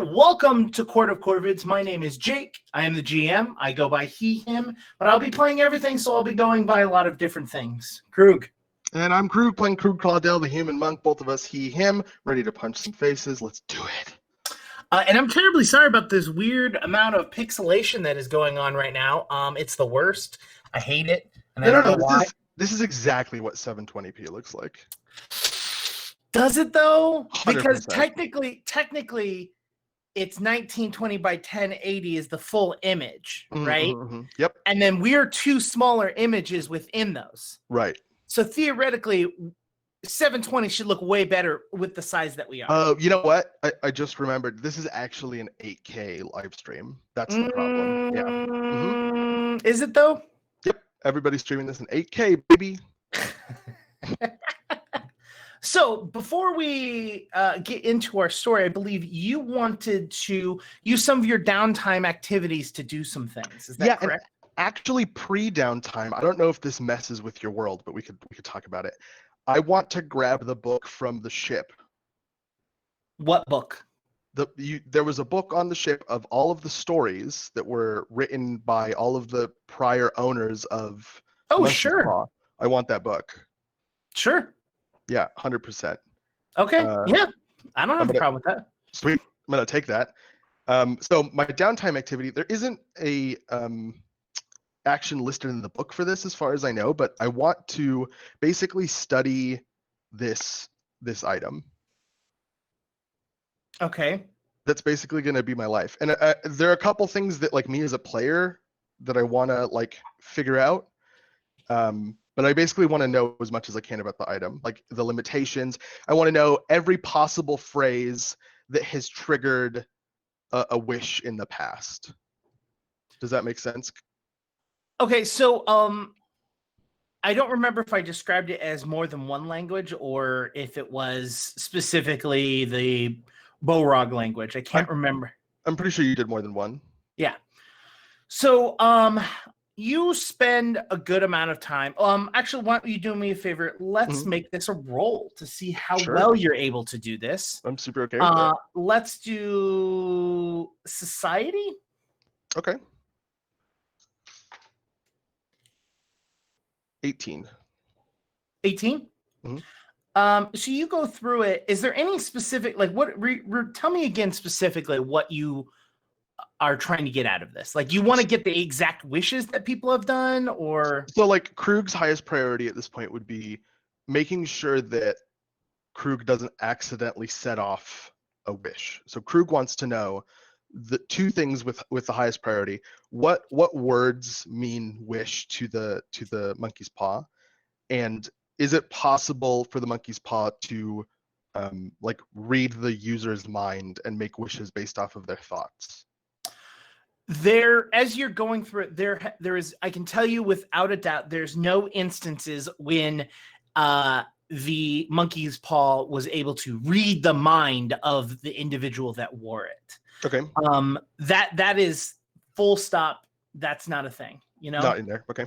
welcome to Court of Corvids. My name is Jake. I am the GM. I go by he, him, but I'll be playing everything, so I'll be going by a lot of different things. Krug. And I'm Krug, playing Krug Claudel, the human monk. Both of us, he, him, ready to punch some faces. Let's do it. And I'm terribly sorry about this weird amount of pixelation that is going on right now. It's the worst. I hate it. And I don't know why. This is exactly what 720p looks like. Does it though? 100%. Because technically, it's 1920 by 1080 is the full image, right? Mm-hmm. Yep. And then we're two smaller images within those. Right. So theoretically, 720 should look way better with the size that we are. Oh, you know what? I just remembered. This is actually an 8K live stream. That's the problem. Yeah. Mm-hmm. Is it though? Yep. Everybody's streaming this in 8K, baby. So before we get into our story, I believe you wanted to use some of your downtime activities to do some things. Is that correct? Actually, pre-downtime, I don't know if this messes with your world, but we could talk about it. I want to grab the book from the ship. What book? There was a book on the ship of all of the stories that were written by all of the prior owners of. Oh, sure. Paw. I want that book. Sure. Yeah, 100%. Okay. Yeah, I don't have a problem with that. Sweet. I'm gonna take that. So my downtime activity, there isn't a action listed in the book for this, as far as I know, but I want to basically study this item. Okay. That's basically going to be my life, and there are a couple things that, like, me as a player, that I want to figure out. But I basically want to know as much as I can about the item, like the limitations. I want to know every possible phrase that has triggered a wish in the past. Does that make sense? Okay, so I don't remember if I described it as more than one language or if it was specifically the Borog language. I can't remember. I'm pretty sure you did more than one. Yeah. So you spend a good amount of time. Actually, why don't you do me a favor? Let's make this a roll to see how well you're able to do this. I'm super okay with that. Let's do society. Okay. 18. 18? Mm-hmm. So you go through it. Is there any specific, tell me again specifically what you are trying to get out of this? Like, you want to get the exact wishes that people have done, or? So, Krug's highest priority at this point would be making sure that Krug doesn't accidentally set off a wish. So Krug wants to know the two things with the highest priority. What words mean wish to the monkey's paw, and is it possible for the monkey's paw to read the user's mind and make wishes based off of their thoughts? As you're going through it, there is, I can tell you without a doubt, there's no instances when the monkey's paw was able to read the mind of the individual that wore it. Okay. That is full stop. That's not a thing, Not in there. Okay.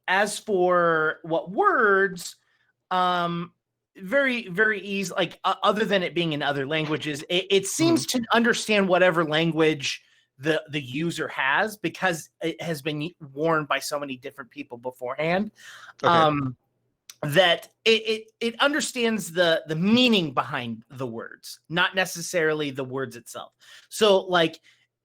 As for what words, very, very easy. Other than it being in other languages, it seems to understand whatever language the user has, because it has been worn by so many different people beforehand. Okay. That it understands the meaning behind the words, not necessarily the words itself. So,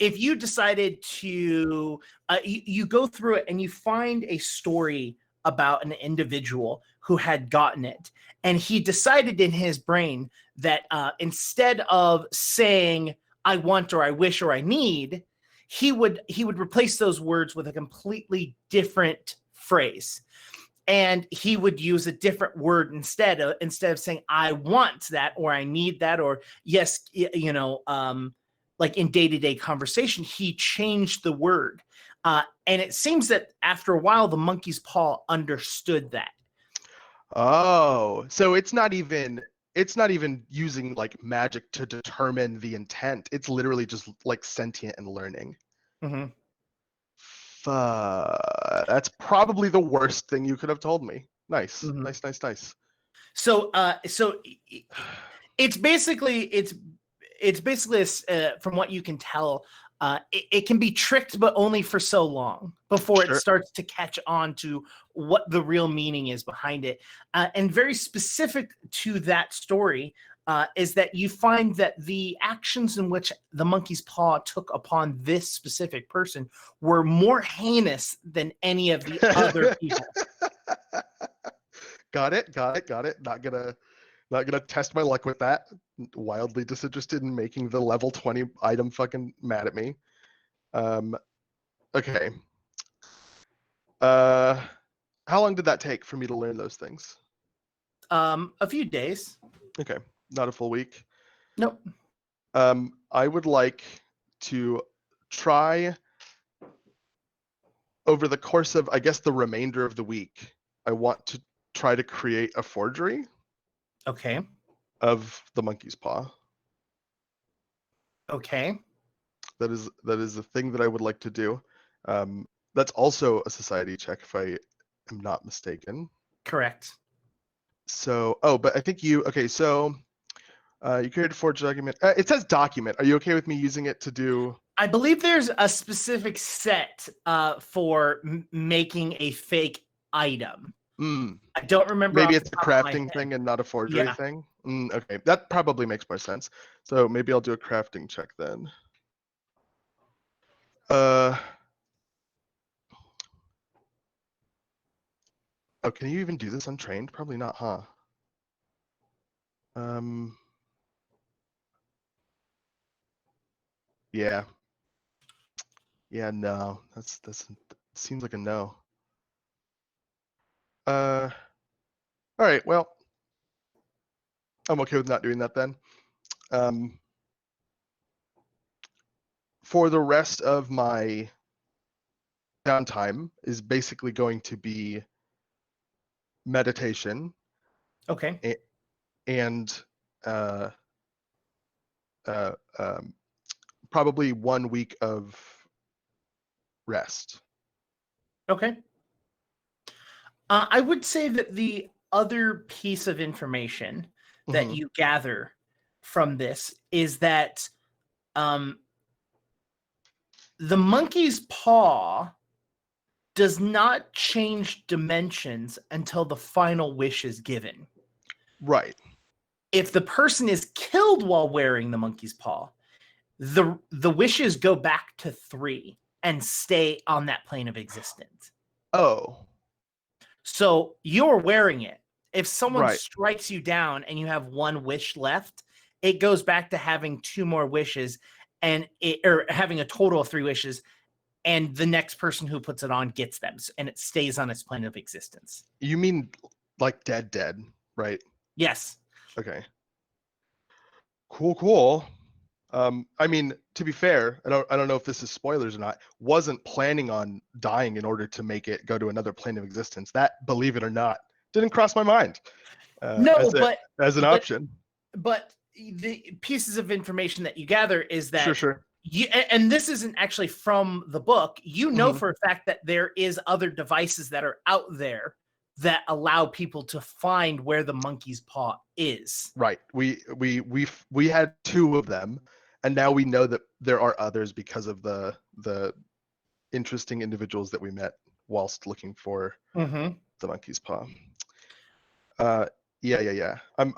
if you decided to, you go through it and you find a story about an individual who had gotten it, and he decided in his brain that instead of saying "I want" or "I wish" or "I need," he would replace those words with a completely different phrase. And he would use a different word instead of saying "I want that" or "I need that" or "yes," like in day-to-day conversation, he changed the word. And it seems that after a while, the monkey's paw understood that. Oh, so it's not even using magic to determine the intent. It's literally just sentient and learning. Mm-hmm. That's probably the worst thing you could have told me. Nice. Nice. So it's basically it's basically from what you can tell, it can be tricked, but only for so long before it starts to catch on to what the real meaning is behind it. And very specific to that story is that you find that the actions in which the monkey's paw took upon this specific person were more heinous than any of the other people. Got it. Not gonna test my luck with that. Wildly disinterested in making the level 20 item fucking mad at me. Okay. How long did that take for me to learn those things? A few days. Okay, not a full week. Nope. I would like to try over the course of, I guess, the remainder of the week. I want to try to create a forgery. Okay. Of the monkey's paw. Okay. That is a thing that I would like to do. That's also a society check, if I am not mistaken. Correct. So, but I think you. Okay, so you created a forged document. It says document. Are you okay with me using it to do? I believe there's a specific set for making a fake item. I don't remember. Maybe it's a crafting thing and not a forgery thing. Okay, that probably makes more sense. So maybe I'll do a crafting check then. Oh, can you even do this untrained? Probably not, huh? Yeah. Yeah, no. That's seems like a no. All right, well, I'm okay with not doing that then. For the rest of my downtime is basically going to be meditation. Okay. And probably 1 week of rest. Okay. I would say that the other piece of information that you gather from this is that the monkey's paw does not change dimensions until the final wish is given. Right. If the person is killed while wearing the monkey's paw, the wishes go back to 3 and stay on that plane of existence. Oh. So you're wearing it. If someone strikes you down and you have 1 wish left, it goes back to having 2 more wishes or having a total of 3 wishes, and the next person who puts it on gets them, and it stays on its plane of existence. You mean like dead, right? Yes. Okay. Cool. I mean, to be fair, I don't know if this is spoilers or not. Wasn't planning on dying in order to make it go to another plane of existence. That, believe it or not, didn't cross my mind. As an option. But the pieces of information that you gather is that sure. And this isn't actually from the book. You know for a fact that there is other devices that are out there that allow people to find where the monkey's paw is. Right. We had 2 of them, and now we know that there are others because of the interesting individuals that we met whilst looking for the monkey's paw. Yeah. I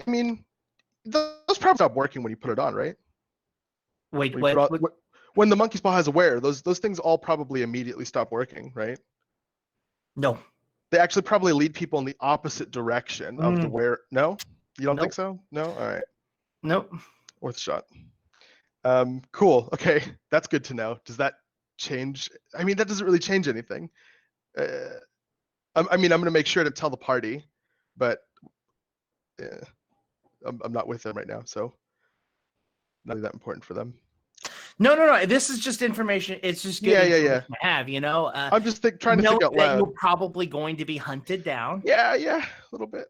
mean, those probably stop working when you put it on, right? Wait, when the monkey's paw has a wear, those things all probably immediately stop working, right? No. They actually probably lead people in the opposite direction of the wear. No? You don't think so? No? All right. Nope. Worth a shot. Cool. Okay. That's good to know. Does that change? I mean, that doesn't really change anything. I'm going to make sure to tell the party, but I'm not with them right now, so not that important for them. No. This is just information. It's just good information to have, you know. I'm just trying to think out loud. You're probably going to be hunted down. Yeah, a little bit.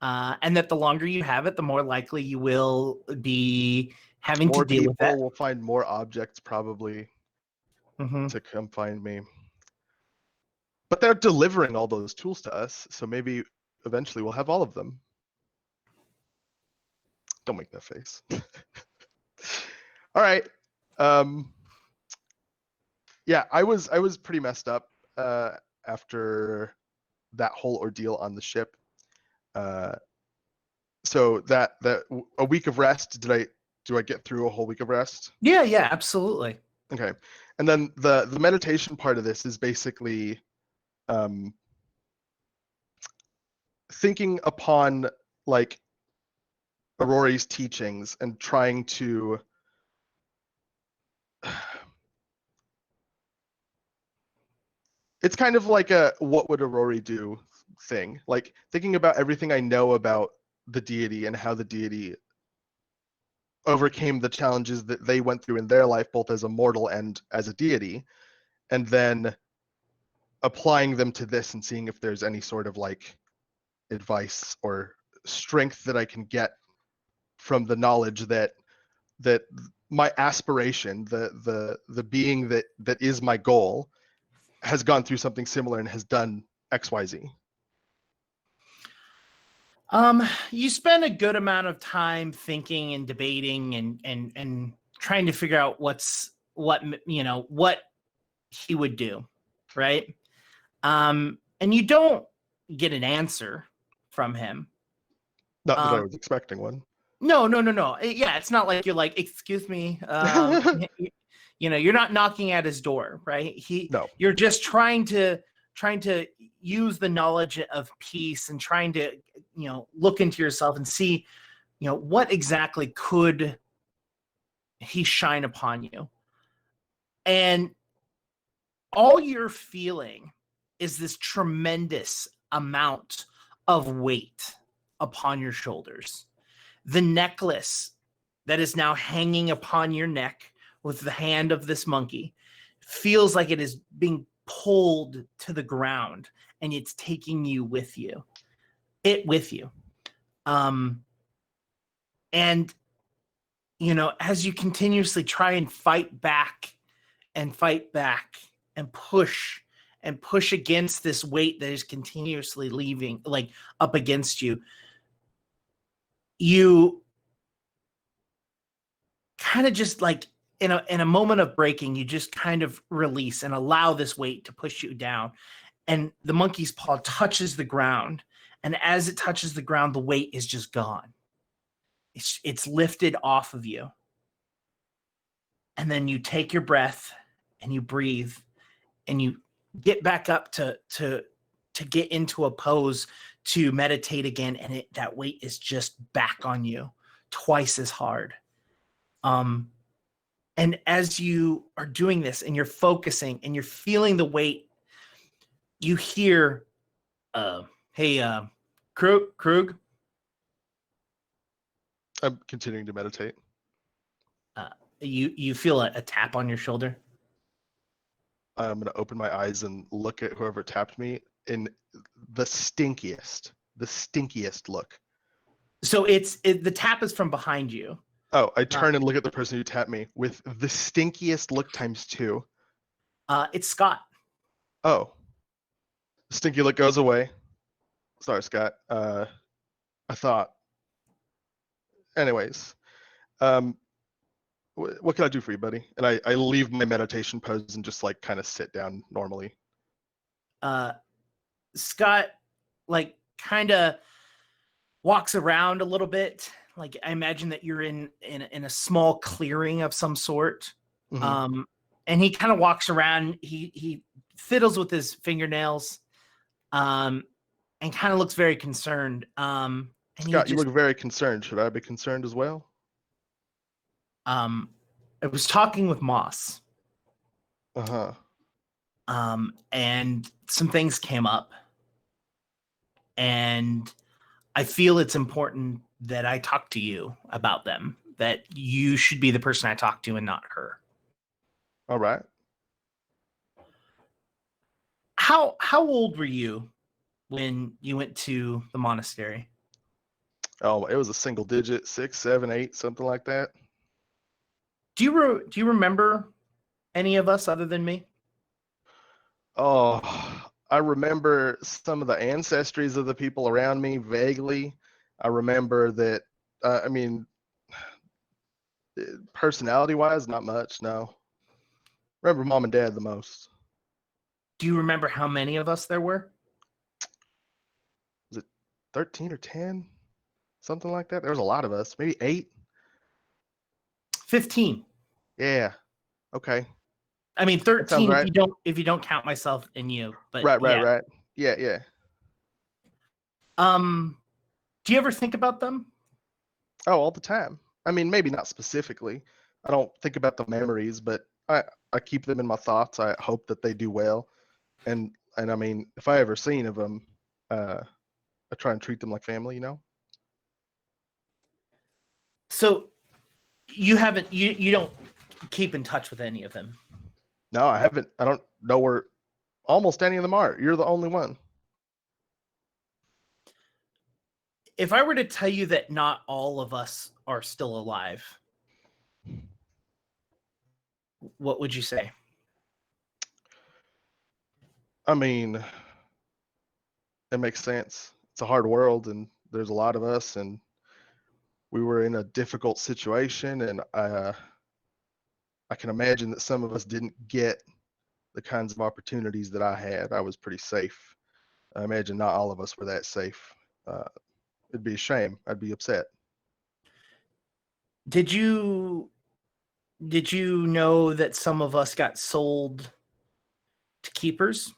And that the longer you have it, the more likely you will be having to deal with that. More people will find more objects probably to come find me. But they're delivering all those tools to us, so maybe eventually we'll have all of them. Don't make that face. All right. Yeah, I was pretty messed up after that whole ordeal on the ship. So that a week of rest, do I get through a whole week of rest? Yeah, absolutely. Okay. And then the meditation part of this is basically thinking upon like Aurore's teachings and trying to it's kind of like a what would Aurore do thing, like thinking about everything I know about the deity and how the deity overcame the challenges that they went through in their life, both as a mortal and as a deity, and then applying them to this and seeing if there's any sort of like advice or strength that I can get from the knowledge that my aspiration, the being that is my goal, has gone through something similar and has done XYZ. You spend a good amount of time thinking and debating and trying to figure out what he would do, right? And you don't get an answer from him. Not that I was expecting one. No. Yeah, it's not like you're like, excuse me, you're not knocking at his door, right? No. You're just trying to use the knowledge of peace and trying to, look into yourself and see, what exactly could he shine upon you. And all you're feeling is this tremendous amount of weight upon your shoulders. The necklace that is now hanging upon your neck with the hand of this monkey feels like it is being pulled to the ground and it's taking you with you. And as you continuously try and fight back and push against this weight that is continuously leaving, like up against you, you kind of just like in a moment of breaking, you just kind of release and allow this weight to push you down. And the monkey's paw touches the ground. And as it touches the ground, the weight is just gone. It's lifted off of you. And then you take your breath and you breathe and you get back up to get into a pose to meditate again. And that weight is just back on you twice as hard. And as you are doing this and you're focusing and you're feeling the weight, you hear, hey, Krug. I'm continuing to meditate. You feel a tap on your shoulder. I'm going to open my eyes and look at whoever tapped me in the stinkiest look. So the tap is from behind you. Oh, I turn and look at the person who tapped me with the stinkiest look times 2. It's Scott. Oh. The stinky look goes away. Sorry, Scott. I thought. Anyways. What can I do for you, buddy? And I leave my meditation pose and just like kind of sit down normally. Scott like kind of walks around a little bit. Like I imagine that you're in a small clearing of some sort. Mm-hmm. And he kind of walks around. He fiddles with his fingernails, and kind of looks very concerned. And Scott, you look very concerned. Should I be concerned as well? I was talking with Moss. Uh-huh. And some things came up. And I feel it's important that I talk to you about them, that you should be the person I talk to and not her. All right. How old were you when you went to the monastery? Oh, it was a single digit, 6, 7, 8, something like that. Do you remember any of us other than me? Oh, I remember some of the ancestries of the people around me vaguely. I remember that, Personality-wise, not much. No. Remember mom and dad the most. Do you remember how many of us there were? Was it 13 or 10? Something like that. There was a lot of us. Maybe 8. 15. Yeah. Okay. I mean, That sounds 13 right. if you don't count myself and you. But Right. yeah. Yeah. Yeah. Do you ever think about them? Oh, all the time. I mean, maybe not specifically. I don't think about the memories, but I keep them in my thoughts. I hope that they do well. And I mean, if I ever seen of them, I try and treat them like family, you know? So you don't keep in touch with any of them? No, I haven't. I don't know where almost any of them are. You're the only one. If I were to tell you that not all of us are still alive, what would you say? I mean, it makes sense. It's a hard world, and there's a lot of us, and we were in a difficult situation, and I can imagine that some of us didn't get the kinds of opportunities that I had. I was pretty safe. I imagine not all of us were that safe. It'd be a shame. I'd be upset. Did you know that some of us got sold to keepers?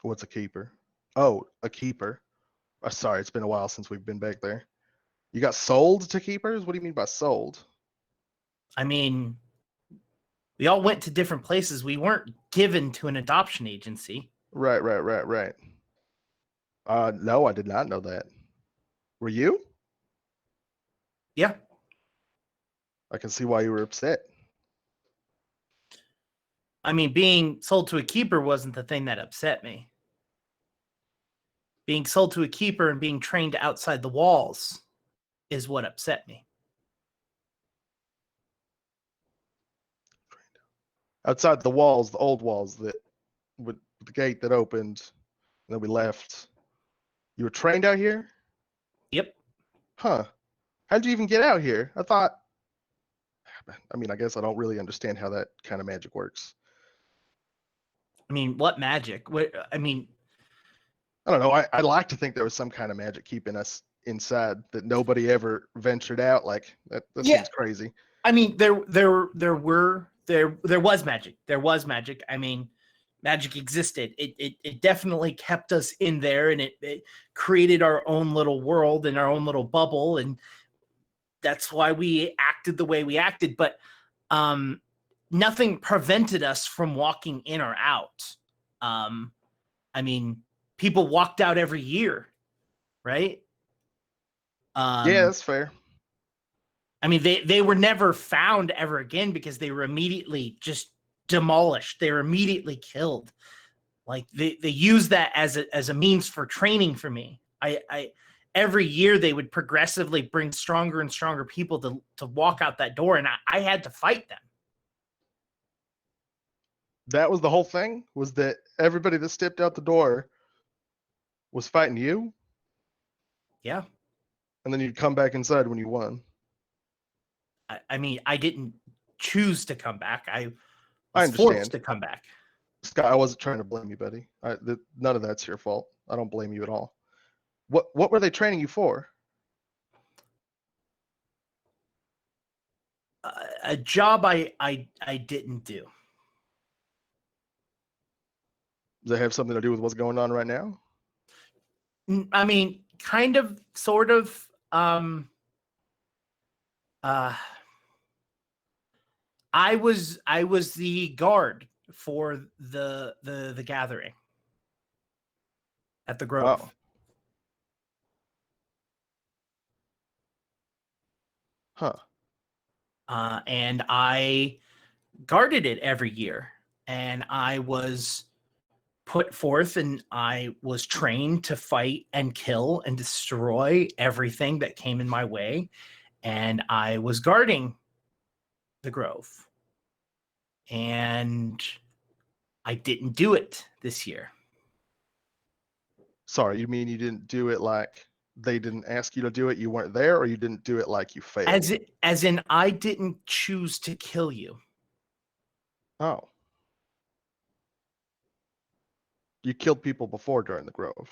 What's a keeper? Oh, a keeper. Sorry, it's been a while since we've been back there. You got sold to keepers? What do you mean by sold? I mean, we all went to different places. We weren't given to an adoption agency. Right. No, I did not know that. Were you? Yeah. I can see why you were upset. I mean, being sold to a keeper wasn't the thing that upset me. Being sold to a keeper and being trained outside the walls is what upset me. Outside the walls, the old walls that with the gate that opened, and then we left. You were trained out here? Yep. Huh. How'd you even get out here? I mean, I guess I don't really understand how that kind of magic works. I mean, what magic? I mean, I don't know. I like to think there was some kind of magic keeping us inside that nobody ever ventured out. Like that yeah. seems crazy. I mean, there was magic. There was magic. I mean, magic existed. It definitely kept us in there, and it created our own little world and our own little bubble, and that's why we acted the way we acted. But nothing prevented us from walking in or out. I mean, people walked out every year, right? Yeah, that's fair. I mean, they were never found ever again because they were immediately just demolished. They were immediately killed. Like they used that as a means for training for me. I every year they would progressively bring stronger and stronger people to walk out that door, and I had to fight them. That was the whole thing? Was that everybody that stepped out the door was fighting you? Yeah. And then you'd come back inside when you won. I mean, I didn't choose to come back. I I was forced understand. to come back. Scott, I wasn't trying to blame you, buddy. None of that's your fault. I don't blame you at all. What were they training you for? A job I didn't do. Does that have something to do with what's going on right now? I mean, kind of, sort of. I was the guard for the gathering at the Grove. Oh. Huh. And I guarded it every year, and I was put forth and I was trained to fight and kill and destroy everything that came in my way, and I was guarding the Grove, and I didn't do it this year. Sorry, you mean you didn't do it like they didn't ask you to do it, you weren't there, or you didn't do it like you failed? As in, I didn't choose to kill you. Oh. You killed people before during the Grove.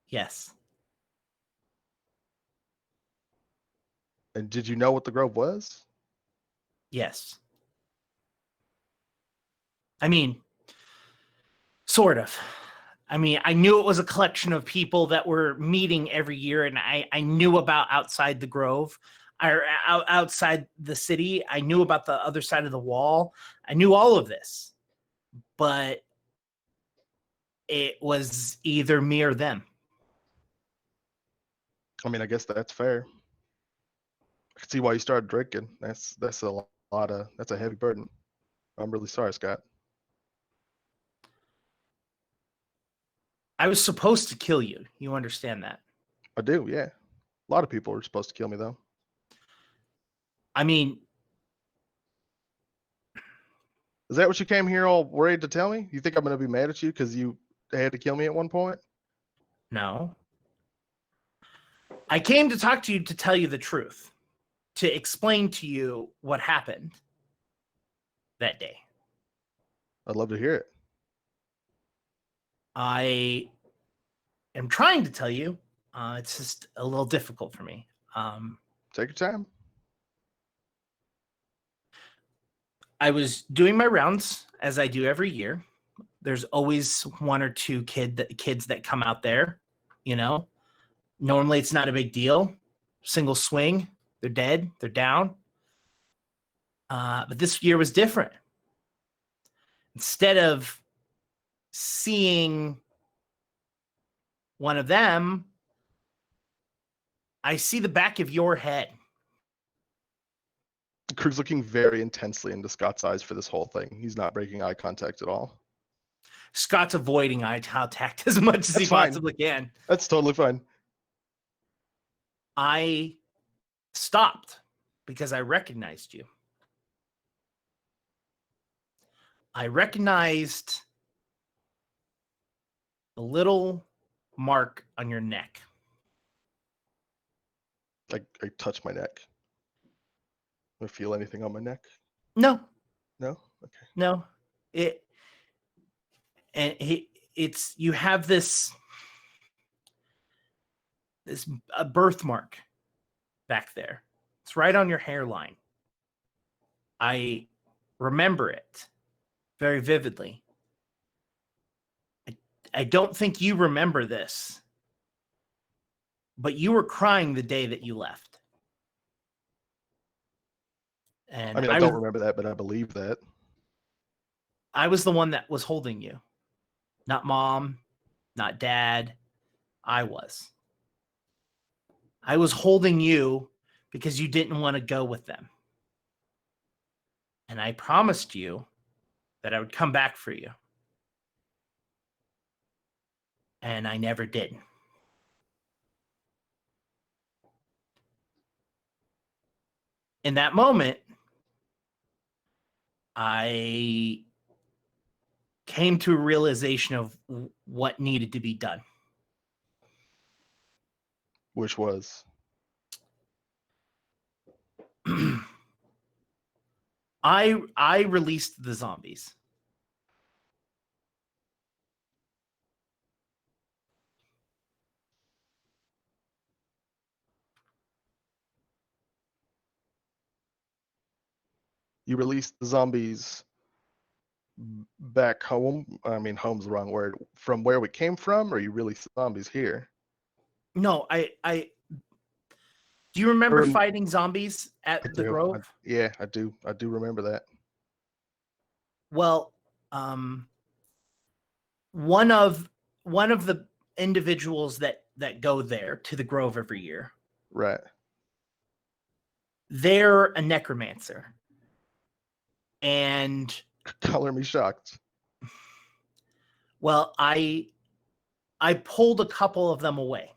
Yes. And did you know what the Grove was? Yes. I mean, sort of. I mean, I knew it was a collection of people that were meeting every year, and I knew about outside the Grove, or outside the city. I knew about the other side of the wall. I knew all of this, but it was either me or them. I mean, I guess that's fair. I can see why you started drinking. That's that's a heavy burden. I'm really sorry, Scott. I was supposed to kill you. You understand that? I do, yeah. A lot of people are supposed to kill me, though. I mean, Is that what you came here all worried to tell me? You think I'm going to be mad at you because you had to kill me at one point? no. I came to talk to you to tell you the truth, to explain to you what happened that day. I'd love to hear it. I am trying to tell you. It's just a little difficult for me. Take your time. I was doing my rounds as I do every year. There's always one or two kids that come out there, you know. Normally it's not a big deal. Single swing, they're dead, they're down. But this year was different. Instead of seeing one of them, I see the back of your head. Krug's looking very intensely into Scott's eyes for this whole thing. He's not breaking eye contact at all. Scott's avoiding eye contact as much as he possibly can. That's totally fine. I stopped because I recognized you. I recognized the little mark on your neck. I touch my neck. Do I feel anything on my neck? No. No? Okay. No. It's you have this a birthmark back there. It's right on your hairline. I remember it very vividly. I don't think you remember this, but you were crying the day that you left. And I mean, I don't remember that, but I believe that. I was the one that was holding you. Not mom, not dad. I was holding you because you didn't want to go with them. And I promised you that I would come back for you. And I never did. In that moment, I came to a realization of what needed to be done. Which was? I released the zombies. You released the zombies back home. I mean, home's the wrong word. From where we came from, or you released the zombies here? No, I do you remember fighting zombies at the Grove? Yeah, I do. I do remember that. Well, one of the individuals that go there to the Grove every year. Right. They're a necromancer. And color me shocked. Well, I pulled a couple of them away.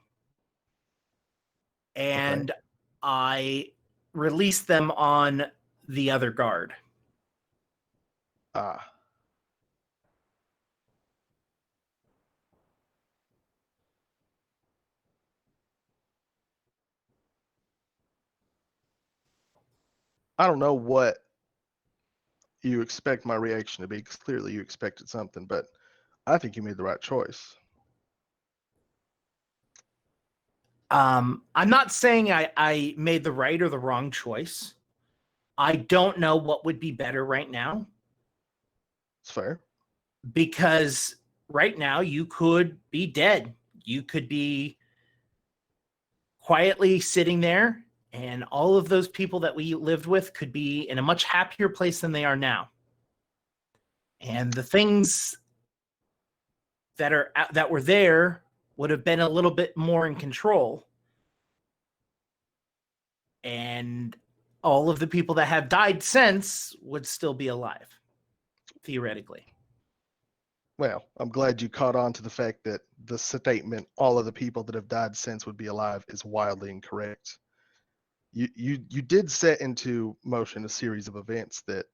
And okay. I released them on the other guard. Ah. I don't know what you expect my reaction to be, because clearly you expected something, but I think you made the right choice. I'm not saying I made the right or the wrong choice. I don't know what would be better right now, It's fair. because right now you could be dead. You could be quietly sitting there, and all of those people that we lived with could be in a much happier place than they are now. And the things that were there would have been a little bit more in control. And all of the people that have died since would still be alive, theoretically. Well, I'm glad you caught on to the fact that the statement, all of the people that have died since would be alive, is wildly incorrect. You did set into motion a series of events that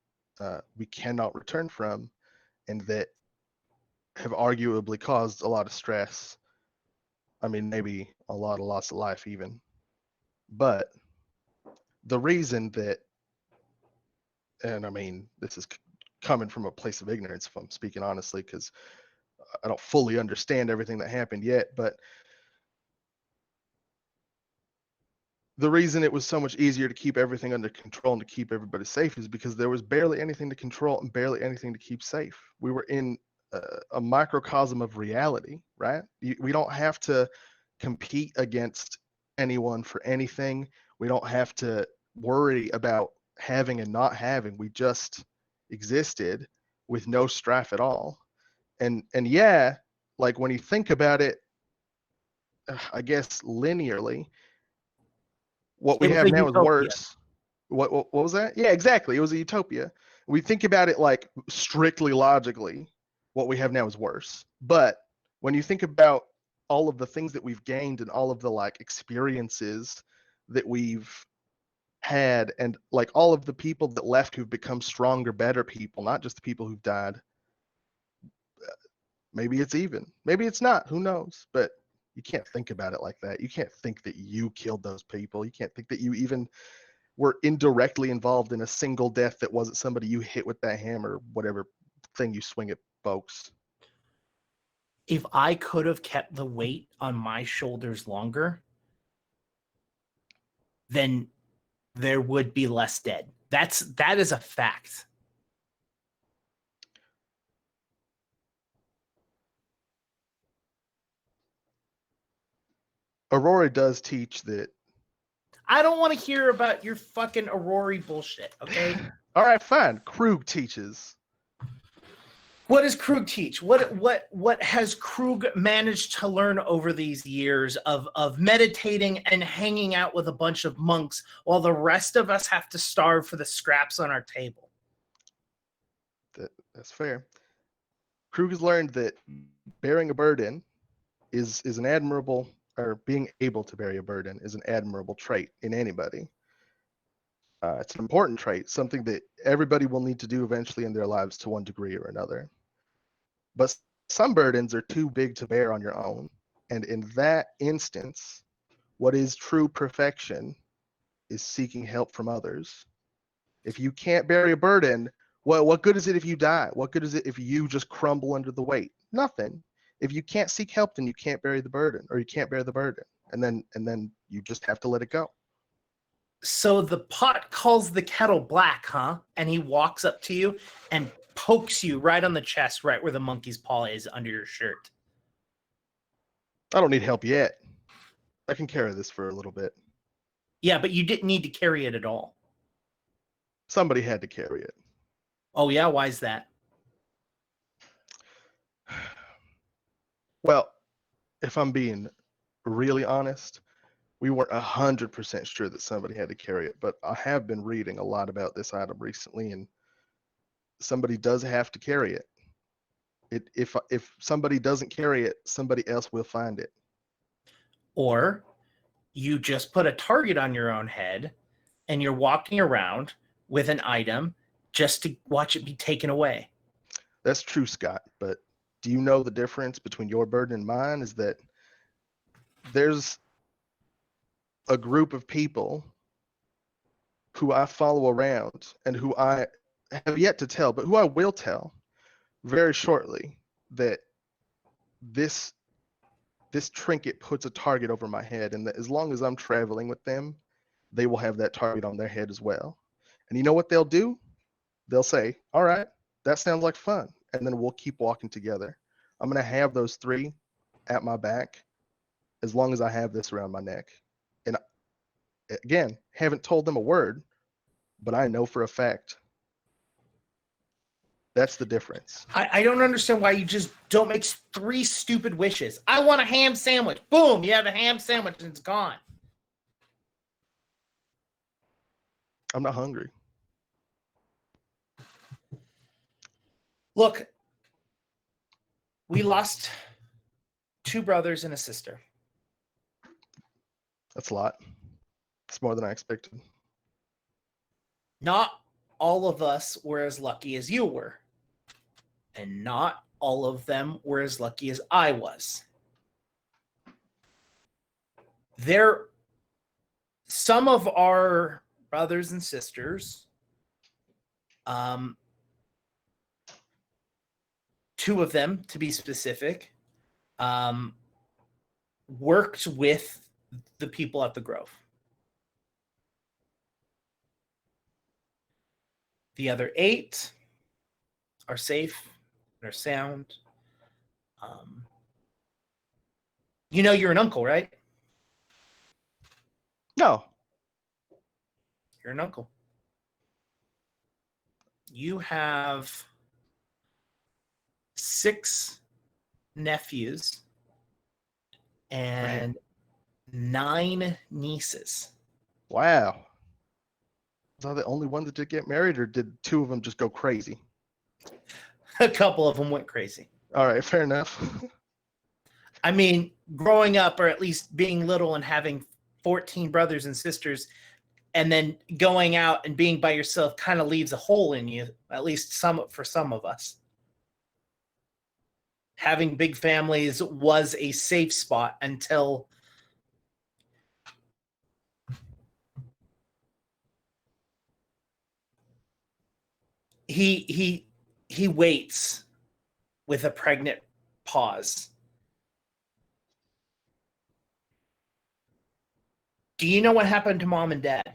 we cannot return from, and that have arguably caused a lot of stress. I mean, maybe a lot of loss of life even. But the reason that, and I mean, this is coming from a place of ignorance, if I'm speaking honestly, because I don't fully understand everything that happened yet, but the reason it was so much easier to keep everything under control and to keep everybody safe is because there was barely anything to control and barely anything to keep safe. We were in a microcosm of reality, right? We don't have to compete against anyone for anything. We don't have to worry about having and not having. We just existed with no strife at all. And yeah, like when you think about it, I guess linearly, what we It was have a now is utopia. worse. What was that? Yeah, exactly. It was a utopia. We think about it like strictly logically, what we have now is worse. But when you think about all of the things that we've gained and all of the like experiences that we've had, and like all of the people that left who've become stronger, better people, not just the people who've died, maybe it's even, maybe it's not, who knows? But you can't think about it like that. You can't think that you killed those people. You can't think that you even were indirectly involved in a single death that wasn't somebody you hit with that hammer, whatever thing you swing at folks. If I could have kept the weight on my shoulders longer, then there would be less dead. That is a fact. Aurora does teach that. I don't want to hear about your fucking Aurora bullshit, okay? All right, fine. Krug teaches. What does Krug teach? What has Krug managed to learn over these years of meditating and hanging out with a bunch of monks while the rest of us have to starve for the scraps on our table? That's fair. Krug has learned that bearing a burden is an admirable, or being able to bear a burden is an admirable trait in anybody. It's an important trait, something that everybody will need to do eventually in their lives to one degree or another. But some burdens are too big to bear on your own. And in that instance, what is true perfection is seeking help from others. If you can't bear a burden, what good is it if you die? What good is it if you just crumble under the weight? Nothing. If you can't seek help, then you can't bear the burden, or you can't bear the burden. And then you just have to let it go. So the pot calls the kettle black, huh? And he walks up to you and pokes you right on the chest, right where the monkey's paw is under your shirt. I don't need help yet. I can carry this for a little bit. Yeah, but you didn't need to carry it at all. Somebody had to carry it. Oh yeah, why is that? Well, if I'm being really honest, we weren't 100% sure that somebody had to carry it, but I have been reading a lot about this item recently, and somebody does have to carry it. If somebody doesn't carry it, somebody else will find it. Or you just put a target on your own head and you're walking around with an item just to watch it be taken away. That's true, Scott, but do you know the difference between your burden and mine is that there's a group of people who I follow around and who I have yet to tell, but who I will tell very shortly, that this trinket puts a target over my head, and that as long as I'm traveling with them, they will have that target on their head as well. And you know what they'll do? They'll say, all right, that sounds like fun. And then we'll keep walking together. I'm going to have those 3 at my back as long as I have this around my neck. And again, haven't told them a word, but I know for a fact that's the difference. I don't understand why you just don't make 3 stupid wishes. I want a ham sandwich. Boom, you have a ham sandwich and it's gone. I'm not hungry. Look, we lost 2 brothers and a sister. That's a lot. It's more than I expected. Not all of us were as lucky as you were. And not all of them were as lucky as I was. Some of our brothers and sisters, 2 of them to be specific, worked with the people at the Grove. The other 8 are safe, they're sound. You know you're an uncle, right? No. You're an uncle. You have 6 nephews and 9 nieces. Wow. Was I the only one that did get married, or did 2 of them just go crazy? A couple of them went crazy. All right, fair enough. I mean, growing up, or at least being little and having 14 brothers and sisters, and then going out and being by yourself kind of leaves a hole in you, at least for some of us. Having big families was a safe spot until he waits with a pregnant pause. Do you know what happened to Mom and Dad?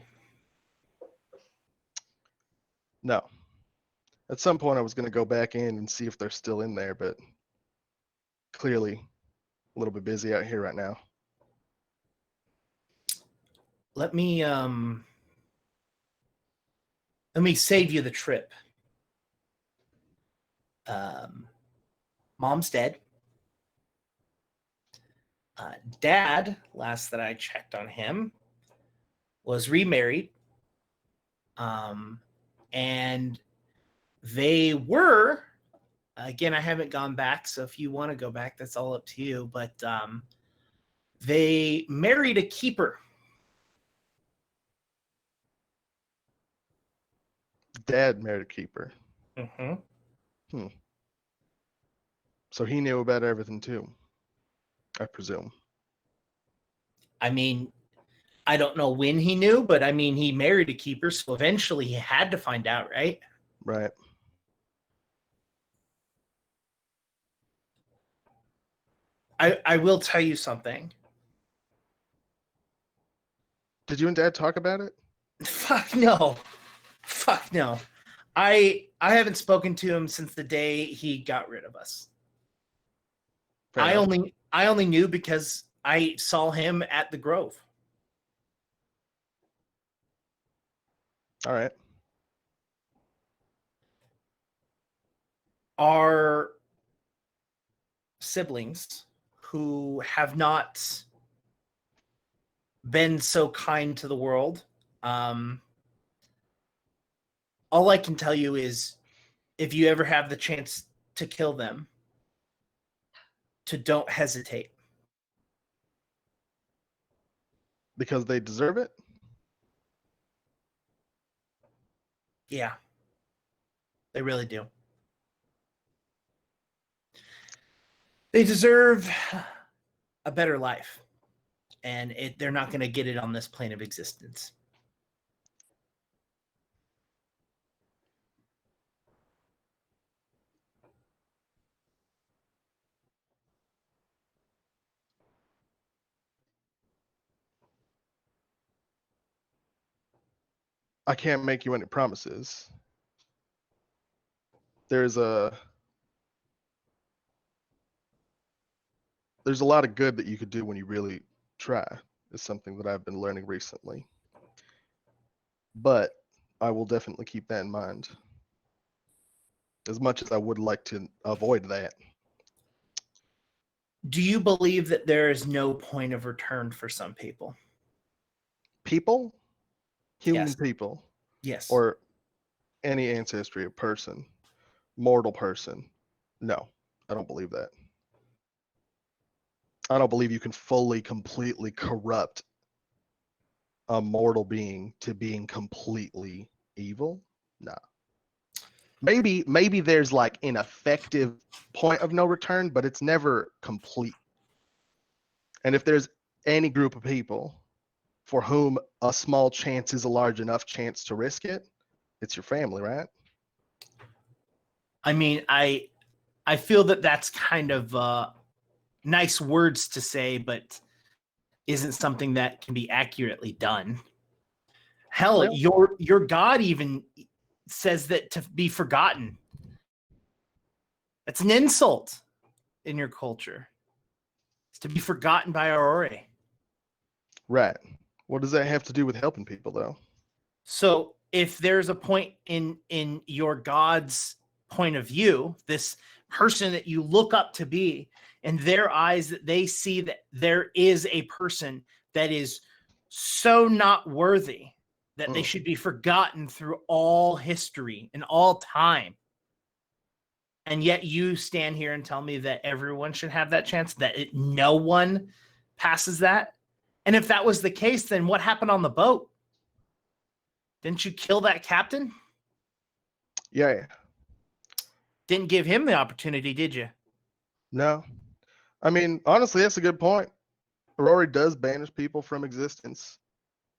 No. At some point, I was going to go back in and see if they're still in there, but clearly a little bit busy out here right now. Let me save you the trip. Mom's dead. Dad, last that I checked on him, was remarried. And they were, again, I haven't gone back, so if you want to go back, that's all up to you. But they married a keeper. Dad married a keeper. Mm-hmm. So he knew about everything too, I presume. I mean, I don't know when he knew, but I mean, he married a keeper, so eventually he had to find out, right? Right. I will tell you something. Did you and Dad talk about it? Fuck no. Fuck no. I haven't spoken to him since the day he got rid of us. I only knew because I saw him at the Grove. All right. Our siblings who have not been so kind to the world, all I can tell you is if you ever have the chance to kill them, to don't hesitate. Because they deserve it? Yeah. They really do. They deserve a better life. And they're not going to get it on this plane of existence. I can't make you any promises. There's a lot of good that you could do when you really try, is something that I've been learning recently. But I will definitely keep that in mind. As much as I would like to avoid that. Do you believe that there is no point of return for some people? People? Human Yes. people. Yes. Or any ancestry of person. Mortal person. No, I don't believe that. I don't believe you can fully, completely corrupt a mortal being to being completely evil. No. Maybe there's like an effective point of no return, but it's never complete. And if there's any group of people for whom a small chance is a large enough chance to risk it, it's your family, right? I mean, I feel that that's kind of nice words to say, but isn't something that can be accurately done. Hell, Well, your God even says that to be forgotten. That's an insult in your culture. It's to be forgotten by Aurora. right. What does that have to do with helping people, though? So if there's a point in your God's point of view, this person that you look up to be, in their eyes, that they see that there is a person that is so not worthy that they should be forgotten through all history and all time. And yet you stand here and tell me that everyone should have that chance, that no one passes that. And if that was the case, then what happened on the boat? Didn't you kill that captain? Yeah. Didn't give him the opportunity, did you? No. I mean, honestly, that's a good point. Rory does banish people from existence,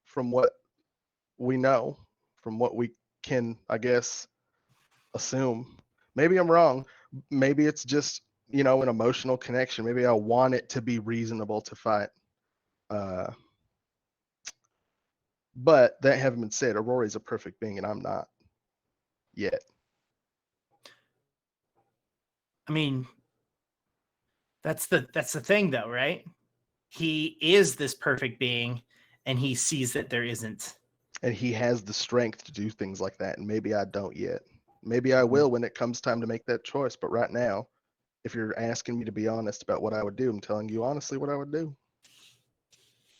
from what we know, from what we can, I guess, assume. Maybe I'm wrong. Maybe it's just, an emotional connection. Maybe I want it to be reasonable to fight. But that having been said, Aurora's a perfect being and I'm not yet. I mean, that's the thing though, right? He is this perfect being and he sees that there isn't. And he has the strength to do things like that. And maybe I don't yet. Maybe I will when it comes time to make that choice. But right now, if you're asking me to be honest about what I would do, I'm telling you honestly what I would do.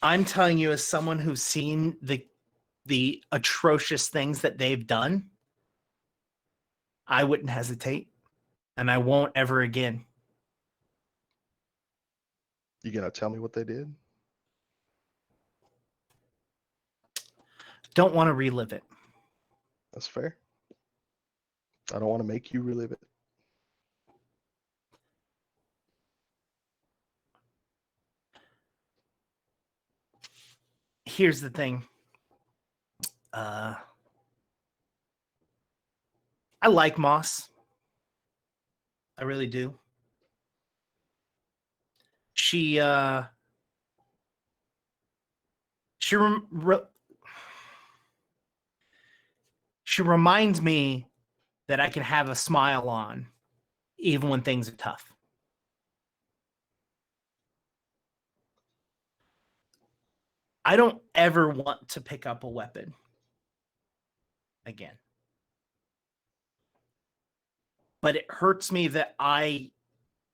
I'm telling you, as someone who's seen the atrocious things that they've done, I wouldn't hesitate, and I won't ever again. You gonna tell me what they did? Don't want to relive it. That's fair. I don't want to make you relive it. Here's the thing. I like Moss. I really do. She reminds me that I can have a smile on even when things are tough. I don't ever want to pick up a weapon again. But it hurts me that I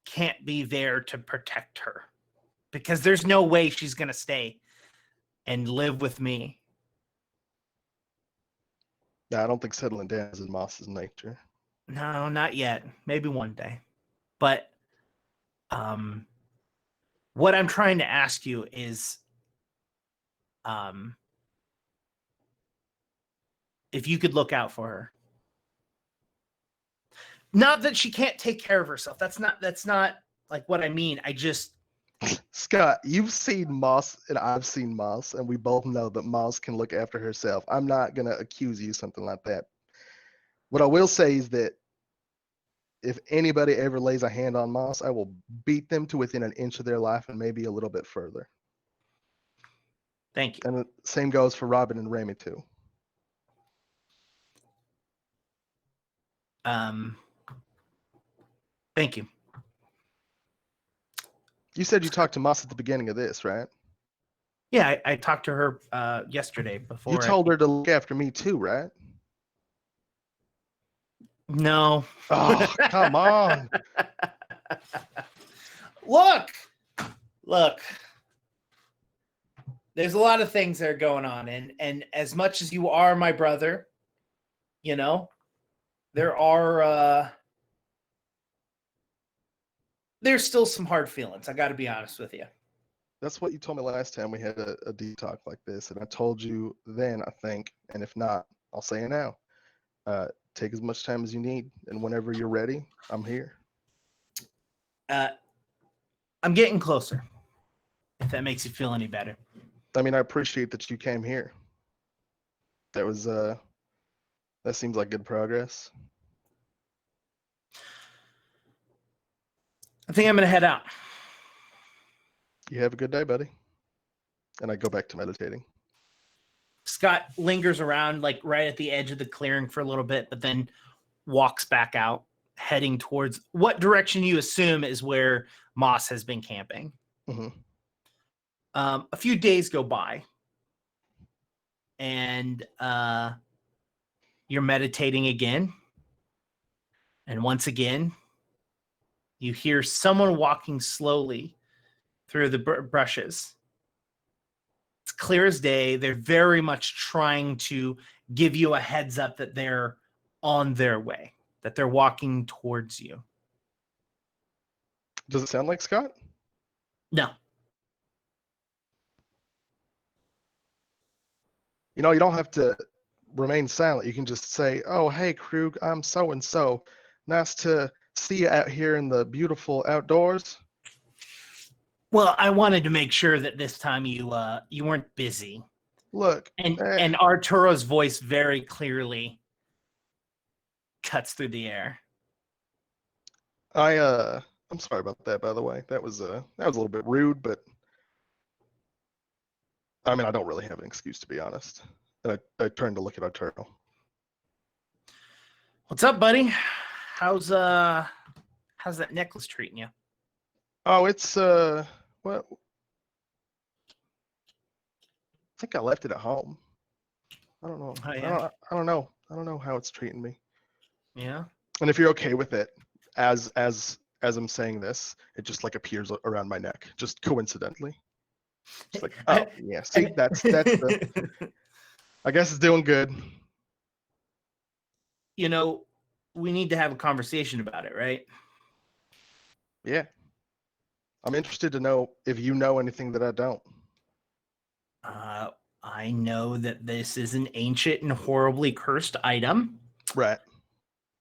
can't be there to protect her because there's no way she's going to stay and live with me. No, I don't think settling down is in Moss's nature. No, not yet. Maybe one day. But what I'm trying to ask you is if you could look out for her. Not that she can't take care of herself. That's not like what I mean. I just Scott, you've seen Moss and I've seen Moss, and we both know that Moss can look after herself. I'm not gonna accuse you of something like that. What I will say is that if anybody ever lays a hand on Moss, I will beat them to within an inch of their life and maybe a little bit further. Thank you. And the same goes for Robin and Remy too. Thank you. You said you talked to Moss at the beginning of this, right? Yeah, I talked to her yesterday before. You told her to look after me too, right? No. Oh, come on. Look. There's a lot of things that are going on, and as much as you are my brother, you know, there's still some hard feelings. I got to be honest with you. That's what you told me last time we had a deep talk like this, and I told you then, I think, and if not, I'll say it now. Take as much time as you need, and whenever you're ready, I'm here. I'm getting closer, if that makes you feel any better. I mean, I appreciate that you came here. That was that seems like good progress. I think I'm gonna head out. You have a good day, buddy. And I go back to meditating. Scott lingers around like right at the edge of the clearing for a little bit, but then walks back out, heading towards what direction you assume is where Moss has been camping. Mm-hmm. A few days go by, and you're meditating again. And once again, you hear someone walking slowly through the brushes. It's clear as day. They're very much trying to give you a heads up that they're on their way, that they're walking towards you. Does it sound like Scott? No. You know, you don't have to remain silent. You can just say, "Oh, hey, Krug, I'm so and so. Nice to see you out here in the beautiful outdoors." Well, I wanted to make sure that this time you weren't busy. Look, and Arturo's voice very clearly cuts through the air. I'm sorry about that, by the way. That was a little bit rude, but I mean, I don't really have an excuse, to be honest. And I turned to look at Arturo. What's up, buddy? How's that necklace treating you? Oh, it's well, I think I left it at home. I don't know. Oh, yeah. I don't know. I don't know how it's treating me. Yeah. And if you're okay with it, as I'm saying this, it just like appears around my neck, just coincidentally. It's like, oh yeah, see, that's the, I guess it's doing good. You know, we need to have a conversation about it, right? Yeah. I'm interested to know if you know anything that I don't. I know that this is an ancient and horribly cursed item. Right.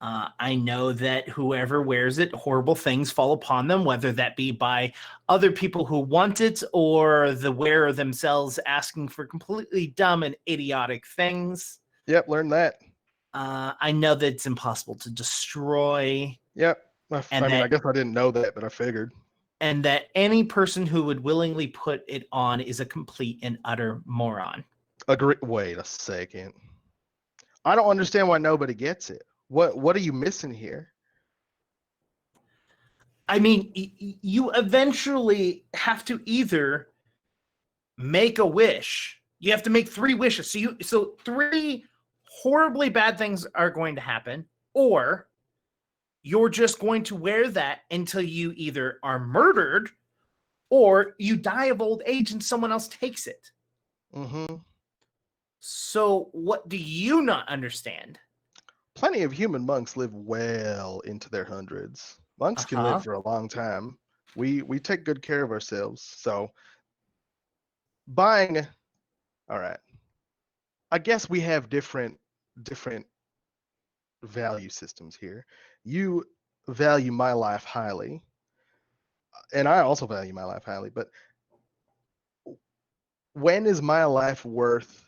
I know that whoever wears it, horrible things fall upon them, whether that be by other people who want it or the wearer themselves asking for completely dumb and idiotic things. Yep, learned that. I know that it's impossible to destroy. Yep. I mean, I guess I didn't know that, but I figured. And that any person who would willingly put it on is a complete and utter moron. Agree. Wait a second. I don't understand why nobody gets it. What are you missing here? I mean, you eventually have to either make a wish. You have to make 3 wishes. So 3 horribly bad things are going to happen, or you're just going to wear that until you either are murdered or you die of old age and someone else takes it. Mm-hmm. So what do you not understand? Plenty of human monks live well into their hundreds. Monks can live for a long time. We take good care of ourselves. So buying, all right. I guess we have different value systems here. You value my life highly, and I also value my life highly, but when is my life worth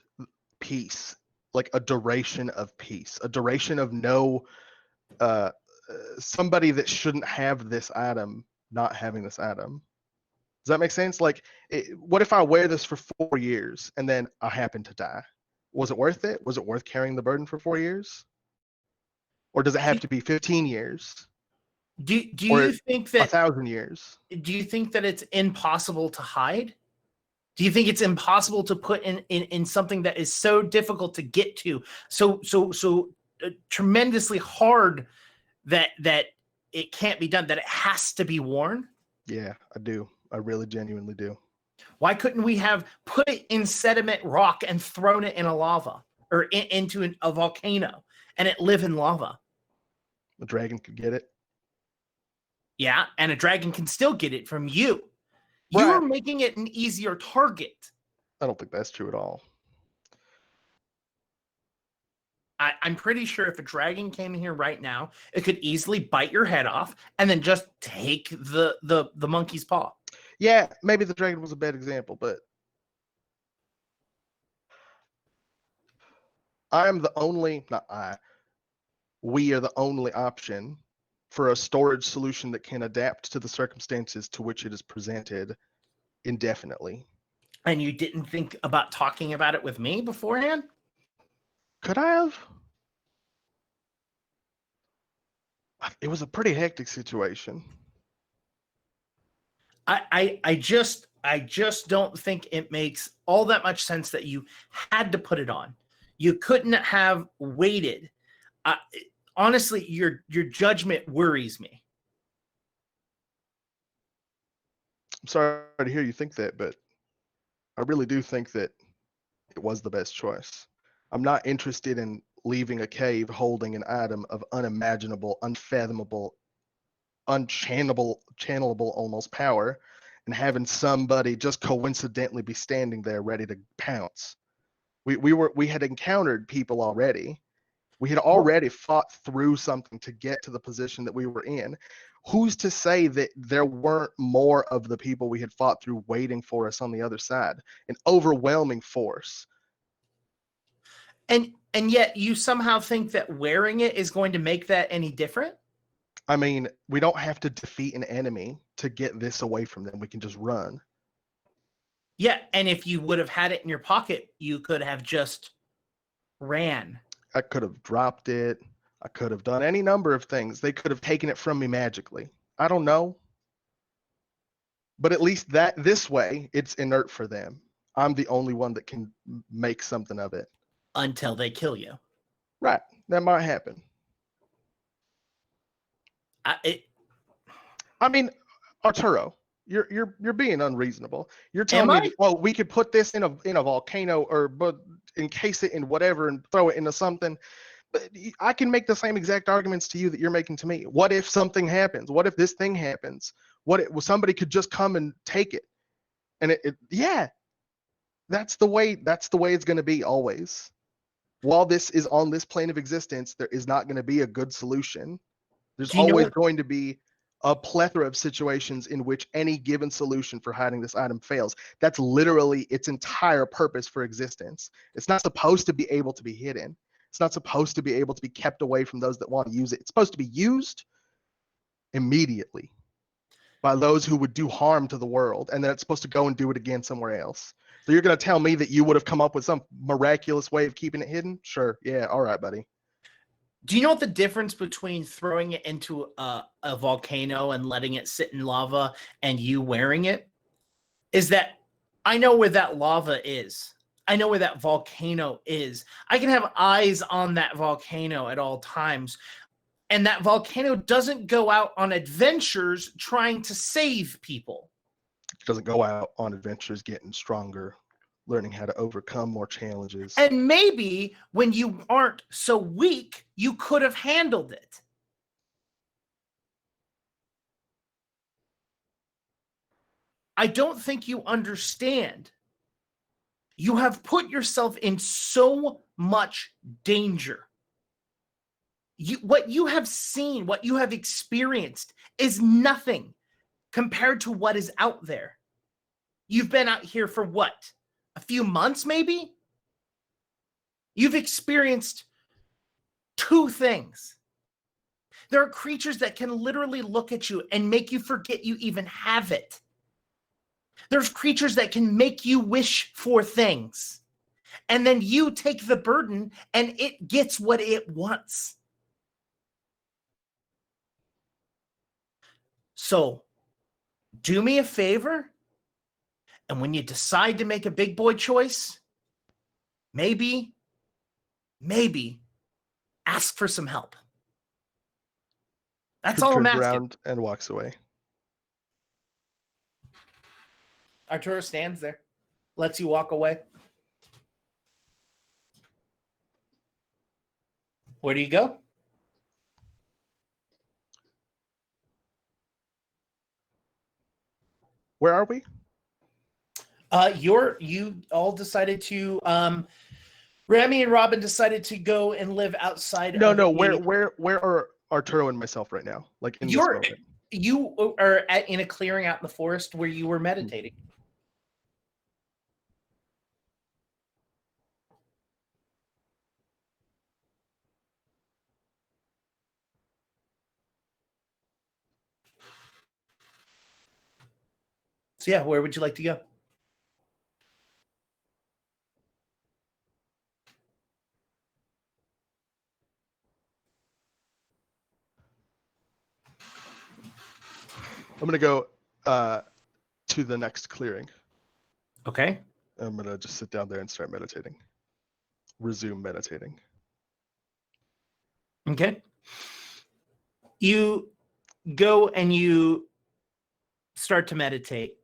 peace? Like a duration of peace, a duration of no somebody that shouldn't have this item not having this item. Does that make sense? Like, what if I wear this for 4 years and then I happen to die? Was it worth it? Was it worth carrying the burden for 4 years? Or does it have to be 15 years? Do Or you think that 1,000 years? do you think that it's impossible to hide? Do you think it's impossible to put in something that is so difficult to get to, so tremendously hard that it can't be done, that it has to be worn? Yeah, I do. I really genuinely do. Why couldn't we have put it in sediment rock and thrown it in a lava or into a volcano and it live in lava? The dragon could get it. Yeah, and a dragon can still get it from you. Right. You're making it an easier target. I don't think that's true at all. I'm pretty sure if a dragon came in here right now, it could easily bite your head off and then just take the monkey's paw. Yeah, maybe the dragon was a bad example, but we are the only option for a storage solution that can adapt to the circumstances to which it is presented indefinitely. And you didn't think about talking about it with me beforehand? Could I have? It was a pretty hectic situation. I just don't think it makes all that much sense that you had to put it on. You couldn't have waited. Honestly, your judgment worries me. I'm sorry to hear you think that, but I really do think that it was the best choice. I'm not interested in leaving a cave holding an item of unimaginable, unfathomable, channelable almost power, and having somebody just coincidentally be standing there ready to pounce. We had encountered people already. We had already fought through something to get to the position that we were in. Who's to say that there weren't more of the people we had fought through waiting for us on the other side? An overwhelming force. And yet you somehow think that wearing it is going to make that any different? I mean, we don't have to defeat an enemy to get this away from them. We can just run. Yeah, and if you would have had it in your pocket, you could have just ran. I could have dropped it. I could have done any number of things. They could have taken it from me magically. I don't know. But at least this way, it's inert for them. I'm the only one that can make something of it. Until they kill you. Right. That might happen. I mean, Arturo, you're being unreasonable. You're telling me, oh, we could put this in a volcano or but encase it in whatever and throw it into something. But I can make the same exact arguments to you that you're making to me. What if something happens? What if this thing happens? What if somebody could just come and take it? And yeah, that's the way it's going to be always. While this is on this plane of existence, there is not going to be a good solution. There's always going to be a plethora of situations in which any given solution for hiding this item fails. That's literally its entire purpose for existence. It's not supposed to be able to be hidden. It's not supposed to be able to be kept away from those that want to use it. It's supposed to be used immediately by those who would do harm to the world, and then it's supposed to go and do it again somewhere else. So you're going to tell me that you would have come up with some miraculous way of keeping it hidden? Sure. Yeah. All right, buddy. Do you know what the difference between throwing it into a volcano and letting it sit in lava and you wearing it is? That I know where that lava is. I know where that volcano is. I can have eyes on that volcano at all times. And that volcano doesn't go out on adventures trying to save people. It doesn't go out on adventures getting stronger, learning how to overcome more challenges. And maybe when you aren't so weak, you could have handled it. I don't think you understand. You have put yourself in so much danger. What you have seen, what you have experienced is nothing compared to what is out there. You've been out here for what? A few months, maybe? You've experienced two things. There are creatures that can literally look at you and make you forget you even have it. There's creatures that can make you wish for things. And then you take the burden and it gets what it wants. So do me a favor, and when you decide to make a big boy choice, maybe ask for some help. That's all I'm Turns asking. around and walks away. Arturo stands there, lets you walk away. Where do you go? Where are we? You all decided to Remy and Robin decided to go and live outside. No. Where are Arturo and myself right now? Like in this moment. You are in a clearing out in the forest where you were meditating. So yeah, where would you like to go? I'm gonna go to the next clearing. Okay. I'm gonna just sit down there and start meditating. Resume meditating. Okay. You go and you start to meditate.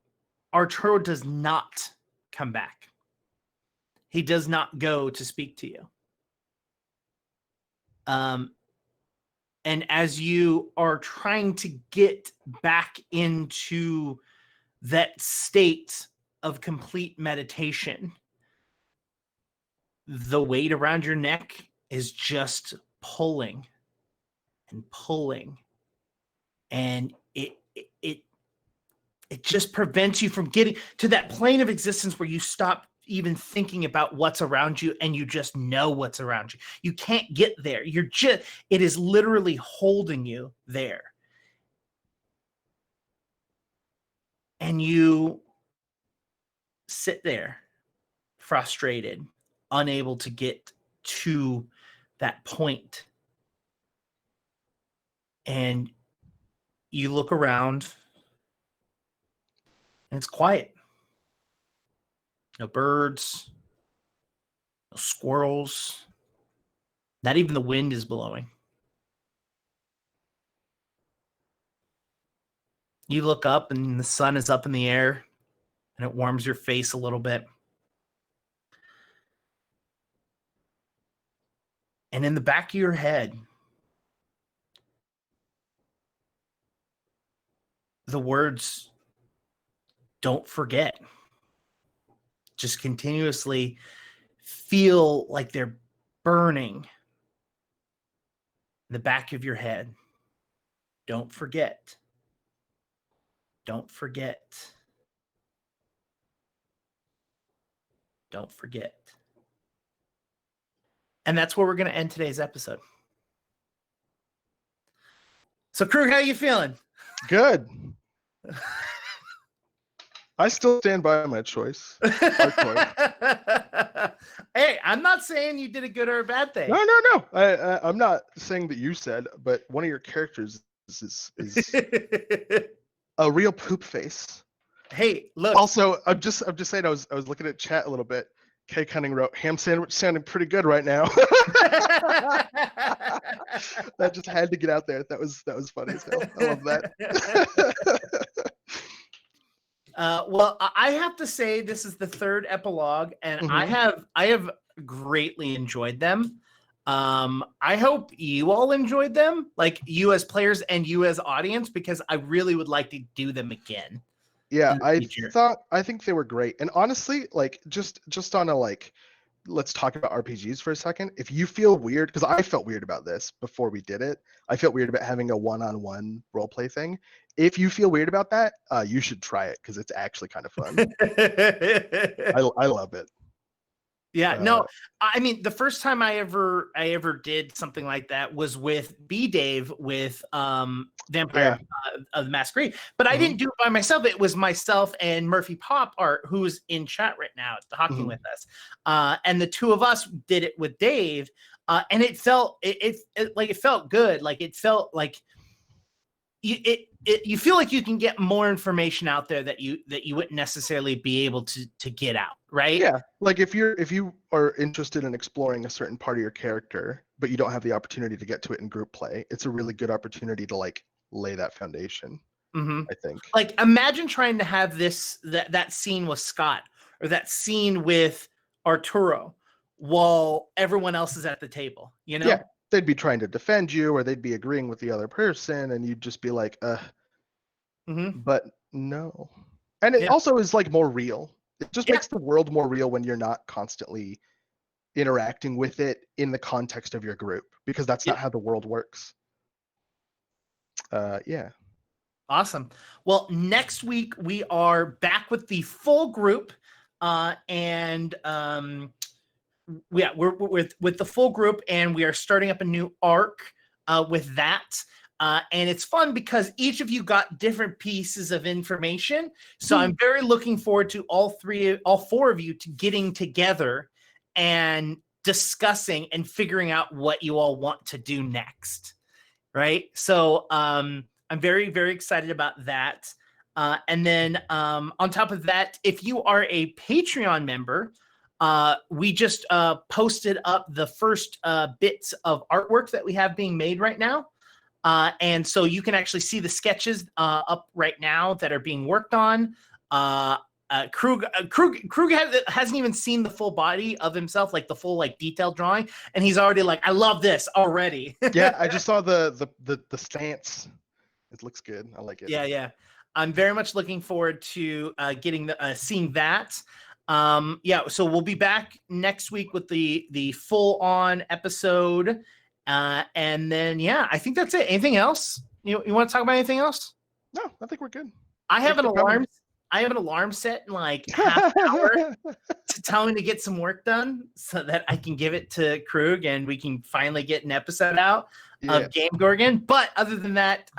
Arturo does not come back. He does not go to speak to you. And as you are trying to get back into that state of complete meditation, the weight around your neck is just pulling and pulling, and it just prevents you from getting to that plane of existence where you stop even thinking about what's around you and you just know what's around you. You can't get there. It is literally holding you there. And you sit there frustrated, unable to get to that point. And you look around and it's quiet. No birds, no squirrels, not even the wind is blowing. You look up and the sun is up in the air and it warms your face a little bit. And in the back of your head, the words, "Don't forget," just continuously feel like they're burning in the back of your head. Don't forget. Don't forget. Don't forget. And that's where we're going to end today's episode. So, Krug, how are you feeling? Good. I still stand by my choice. Hey, I'm not saying you did a good or a bad thing. No. I'm not saying that you said, but one of your characters is a real poop face. Hey, look. Also, I'm just saying. I was looking at chat a little bit. Kay Cunning wrote, "Ham sandwich sounding pretty good right now." That just had to get out there. That was funny as hell. I love that. Well, I have to say this is the third epilogue, and I have greatly enjoyed them. I hope you all enjoyed them, like you as players and you as audience, because I really would like to do them again. Yeah, I think they were great. And honestly, like just on a like, let's talk about RPGs for a second. If you feel weird, because I felt weird about this before we did it. I felt weird about having a one-on-one roleplay thing. If you feel weird about that, you should try it because it's actually kind of fun. I love it. Yeah, no, I mean, the first time I ever did something like that was with B-Dave with Vampire of the Masquerade, but I didn't do it by myself. It was myself and Murphy Pop Art, who's in chat right now talking with us, and the two of us did it with Dave, and it felt it felt good. Like it felt like you feel like you can get more information out there that you wouldn't necessarily be able to get out, right? Yeah, like if you are interested in exploring a certain part of your character, but you don't have the opportunity to get to it in group play, it's a really good opportunity to like lay that foundation. I think. Like imagine trying to have that scene with Scott or that scene with Arturo while everyone else is at the table, you know? Yeah, they'd be trying to defend you, or they'd be agreeing with the other person, and you'd just be like, but no. And it also is like more real. It just makes the world more real when you're not constantly interacting with it in the context of your group, because that's not how the world works. Yeah. Awesome. Well, next week we are back with the full group, and we're with the full group, and we are starting up a new arc with that. And it's fun because each of you got different pieces of information. So I'm very looking forward to all four of you to getting together and discussing and figuring out what you all want to do next. Right. So I'm very, very excited about that. And then on top of that, if you are a Patreon member, we just posted up the first bits of artwork that we have being made right now. And so you can actually see the sketches up right now that are being worked on. Krug hasn't even seen the full body of himself, like the full like detailed drawing, and he's already like, I love this already. Yeah, I just saw the stance. It looks good. I like it. Yeah. I'm very much looking forward to seeing that. So we'll be back next week with the full on episode. And then I think that's it. Anything else? You want to talk about anything else? No, I think we're good. I have an alarm set in like half an hour to tell me to get some work done so that I can give it to Krug and we can finally get an episode out of Game Gorgon. But other than that,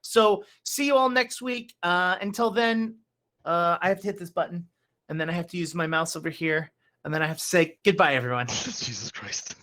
so see you all next week. Until then, I have to hit this button and then I have to use my mouse over here and then I have to say goodbye, everyone. Jesus Christ.